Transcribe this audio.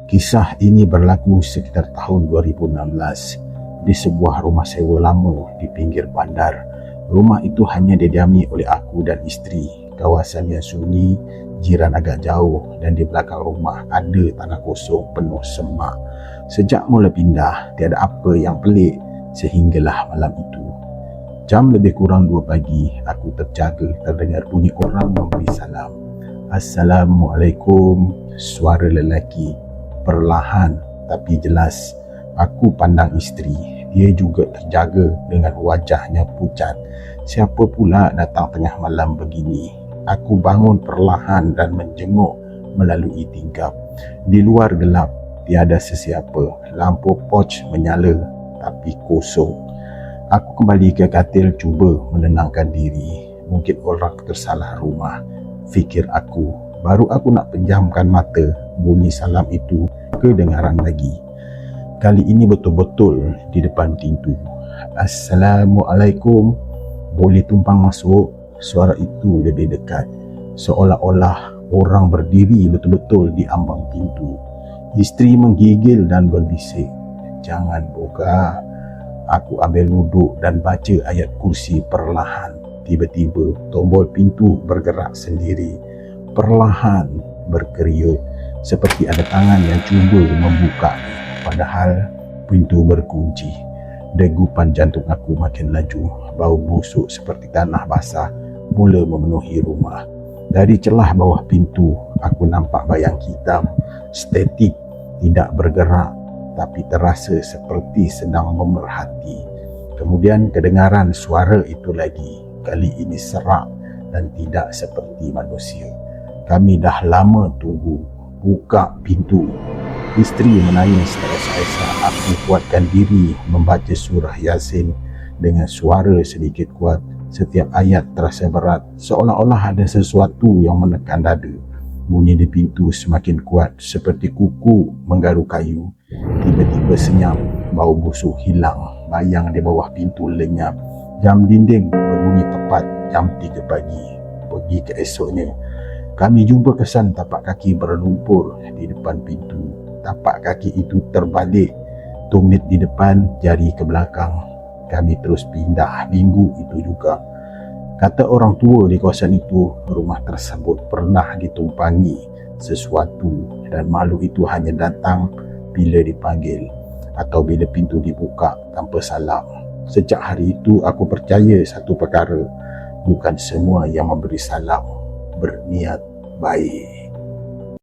Kisah ini berlaku sekitar tahun 2016 di sebuah rumah sewa lama di pinggir bandar. Rumah itu hanya didiami oleh aku dan isteri. Kawasan yang sunyi, jiran agak jauh, dan di belakang rumah ada tanah kosong penuh semak. Sejak mula pindah, tiada apa yang pelik sehinggalah malam itu. Jam lebih kurang 2 pagi, aku terjaga terdengar bunyi orang memberi salam. Assalamualaikum, suara lelaki. Perlahan tapi jelas. Aku pandang isteri. Dia juga terjaga dengan wajahnya pucat. Siapa pula datang tengah malam begini? Aku bangun perlahan dan menjenguk melalui tingkap. Di luar gelap, tiada sesiapa. Lampu porch menyala tapi kosong. Aku kembali ke katil cuba menenangkan diri. Mungkin orang tersalah rumah, fikir aku. Baru aku nak pejamkan mata, bunyi salam itu kedengaran lagi. Kali ini betul-betul di depan pintu. Assalamualaikum, boleh tumpang masuk? Suara itu lebih dekat, seolah-olah orang berdiri betul-betul di ambang pintu. Isteri menggigil dan berbisik, jangan buka. Aku ambil duduk dan baca ayat kursi perlahan. Tiba-tiba tombol pintu bergerak sendiri, perlahan berkeriut, seperti ada tangan yang cuba membuka. Padahal pintu berkunci. Degupan jantung aku makin laju. Bau busuk seperti tanah basah mula memenuhi rumah. Dari celah bawah pintu, aku nampak bayang hitam, statik, tidak bergerak, tapi terasa seperti sedang memerhati. Kemudian kedengaran suara itu lagi. Kali ini serak dan tidak seperti manusia. Kami dah lama tunggu. Buka pintu. Isteri menangis terasa-asa. Aku kuatkan diri membaca surah Yasin dengan suara sedikit kuat. Setiap ayat terasa berat, seolah-olah ada sesuatu yang menekan dada. Bunyi di pintu semakin kuat, seperti kuku menggaru kayu. Tiba-tiba senyap, bau busuk hilang, bayang di bawah pintu lenyap. Jam dinding berbunyi tepat jam 3 pagi. Pergi ke esoknya, kami jumpa kesan tapak kaki berlumpur di depan pintu. Tapak kaki itu terbalik, tumit di depan, jari ke belakang. Kami terus pindah minggu itu juga. Kata orang tua di kawasan itu, rumah tersebut pernah ditumpangi sesuatu dan makhluk itu hanya datang bila dipanggil atau bila pintu dibuka tanpa salam. Sejak hari itu aku percaya satu perkara, bukan semua yang memberi salam berniat baik.